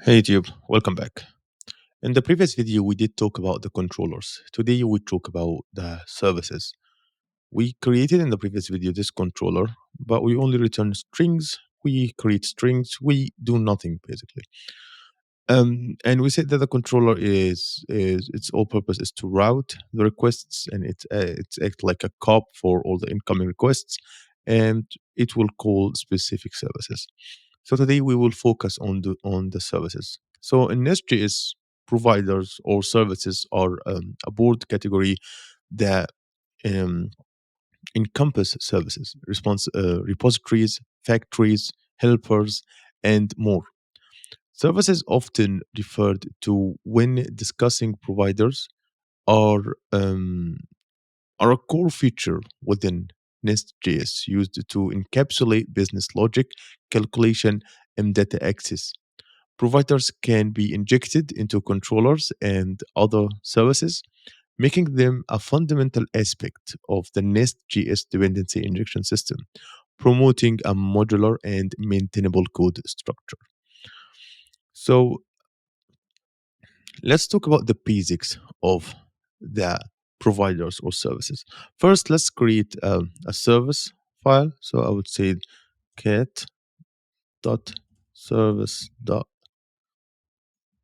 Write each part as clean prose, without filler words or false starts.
Hey Tube, welcome back. In the previous video, we did talk about the controllers. Today, we talk about the services. We created in the previous video this controller, but we only return strings. We create strings. We do nothing basically. And we said that the controller is its all purpose is to route the requests, and it's act like a cop for all the incoming requests, and it will call specific services. So today we will focus on the services. So in NestJS, providers or services are a broad category that um, encompass services, repositories, factories, helpers, and more. Services often referred to when discussing providers are um, are a core feature within NestJS used to encapsulate business logic, calculation, and data access. Providers can be injected into controllers and other services, making them a fundamental aspect of the NestJS dependency injection system, promoting a modular and maintainable code structure. So let's talk about the basics of the providers or services. First, let's create a service file. So I would say cat dot service dot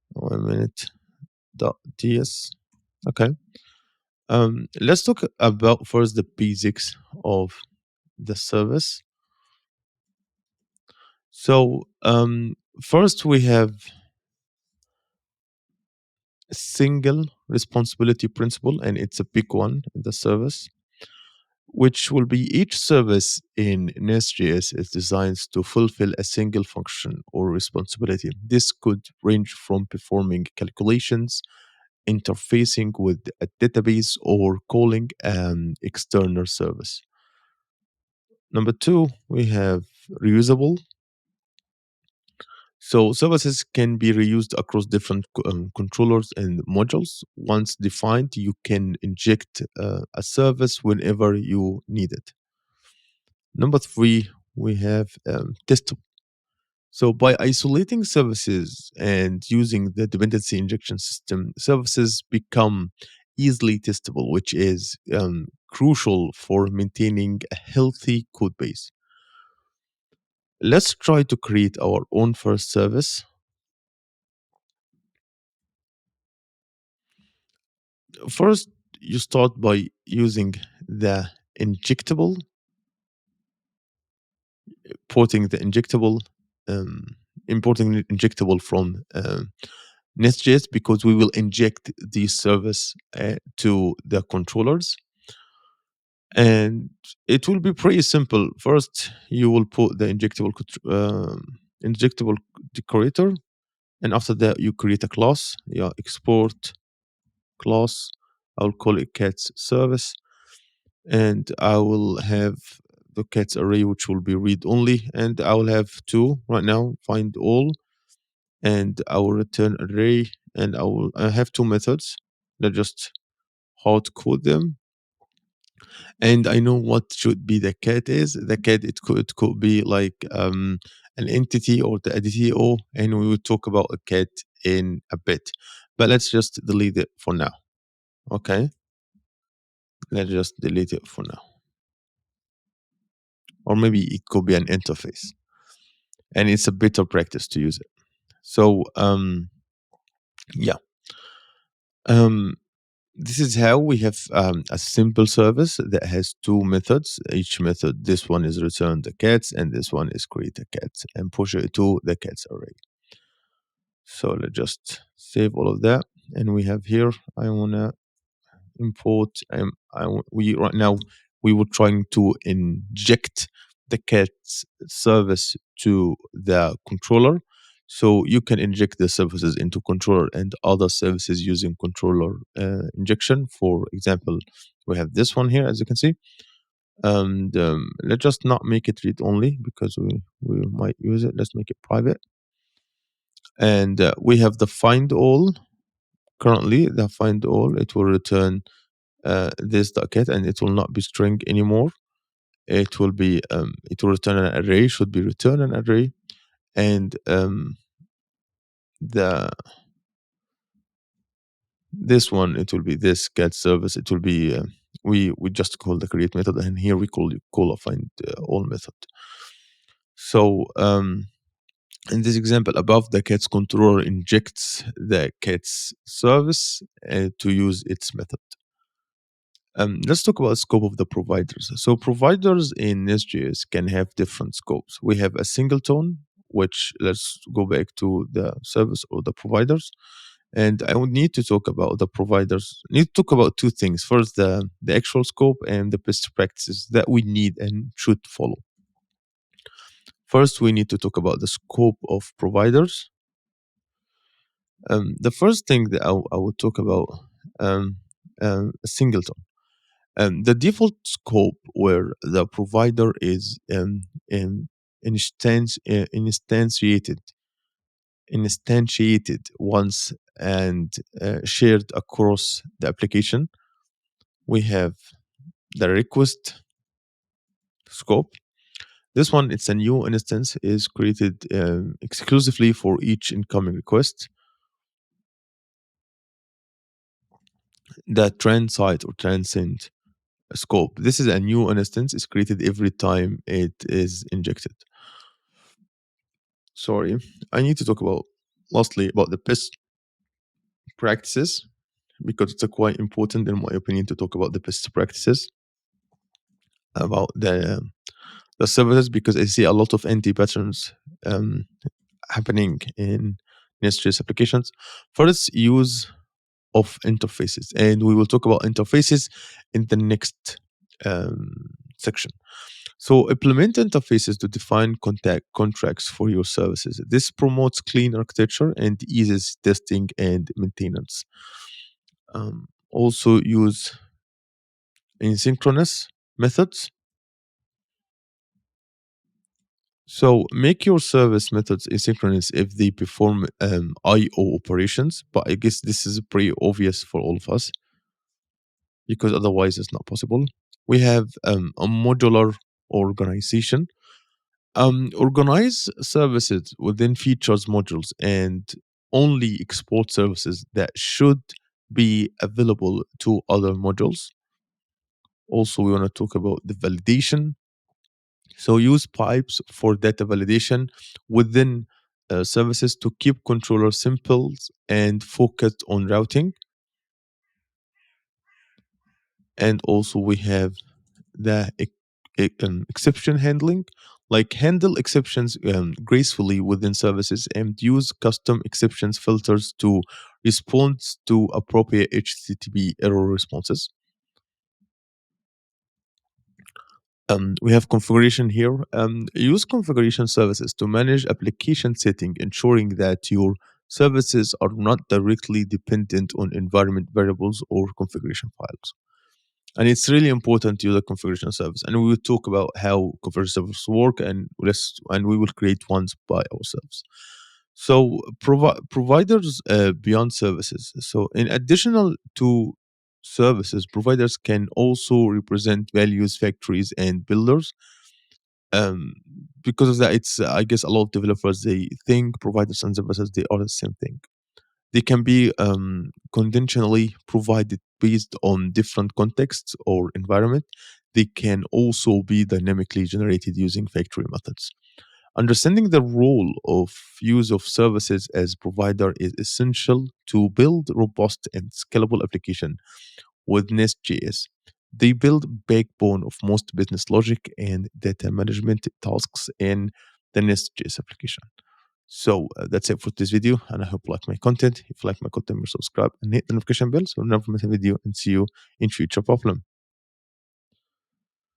1 minute dot ts. Okay. Let's talk about first the basics of the service. So first we have a single responsibility principle, and it's a big one in the service, which will be each service in NestJS is designed to fulfill a single function or responsibility. This could range from performing calculations, interfacing with a database, or calling an external service. Number two, we have reusable. So services can be reused across different controllers and modules. Once defined, you can inject a service whenever you need it. Number three, we have testable. So by isolating services and using the dependency injection system, services become easily testable, which is crucial for maintaining a healthy code base. Let's try to create our own first service. First, you start by using the injectable, porting the injectable, um, importing the injectable from NestJS, because we will inject the service to the controllers. And it will be pretty simple. First, you will put the injectable decorator, and after that, you create a class. Yeah, export class. I'll call it cats service, and I will have the cats array, which will be read only, and I will have two right now, find all, and I will return array, and I have two methods that just hard code them. And I know what should be the cat is. The cat, it could be like an entity or the ADTO, and we will talk about a cat in a bit. But let's just delete it for now. Okay, let's just delete it for now. Or maybe it could be an interface, and it's a better practice to use it. So yeah, um, this is how we have a simple service that has two methods. Each method, this one is return the cats, and this one is create a cat and push it to the cats array. So let's just save all of that, and we have here. I wanna import. We right now we were trying to inject the cats service to the controller. So you can inject the services into controller and other services using controller injection. For example, we have this one here, as you can see. And let's just not make it read only because we might use it. Let's make it private. And we have the find all. Currently, the find all, it will return this docket, and it will not be string anymore. It will return an array, should be return an array. And the this one, it will be this get service. It will be we just call the create method, and here we call a find all method. So in this example above, the cat's controller injects the cat's service to use its method. Let's talk about scope of the providers. So providers in NestJS can have different scopes. We have a singleton, which let's go back to the service or the providers. And I would need to talk about the providers. Need to talk about two things. First, the actual scope and the best practices that we need and should follow. First, we need to talk about the scope of providers. The first thing that I would talk about um, a singleton. The default scope where the provider is instantiated once and shared across the application. We have the request scope. This one, it's a new instance, is created exclusively for each incoming request. The transient or transient scope. This is a new instance. It's created every time it is injected. Sorry, I need to talk about lastly about the best practices because it's quite important in my opinion to talk about the best practices about the services because I see a lot of anti patterns happening in NestJS applications. First, use of interfaces, and we will talk about interfaces in the next section. So implement interfaces to define contact contracts for your services. This promotes clean architecture and eases testing and maintenance. Also use asynchronous methods. So make your service methods asynchronous if they perform I/O operations. But I guess this is pretty obvious for all of us because otherwise it's not possible. We have a modular organization. Organize services within features modules and only export services that should be available to other modules. Also, we want to talk about the validation. So use pipes for data validation within services to keep controller simple and focused on routing. And also we have the exception handling, like handle exceptions gracefully within services and use custom exceptions filters to respond to appropriate HTTP error responses. We have configuration here. Use configuration services to manage application setting, ensuring that your services are not directly dependent on environment variables or configuration files. And it's really important to use a configuration service. And we will talk about how configuration services work, and we will create ones by ourselves. So providers beyond services. So in additional to services, providers can also represent values factories and builders. Um, because of that, it's I guess a lot of developers they think providers and services they are the same thing. They can be conventionally provided based on different contexts or environment. They can also be dynamically generated using factory methods. Understanding the role of use of services as provider is essential to build robust and scalable application with NestJS. They build backbone of most business logic and data management tasks in the NestJS application. So that's it for this video, and I hope you like my content. If you like my content, subscribe and hit the notification bell so you never miss a video. And see you in future problem.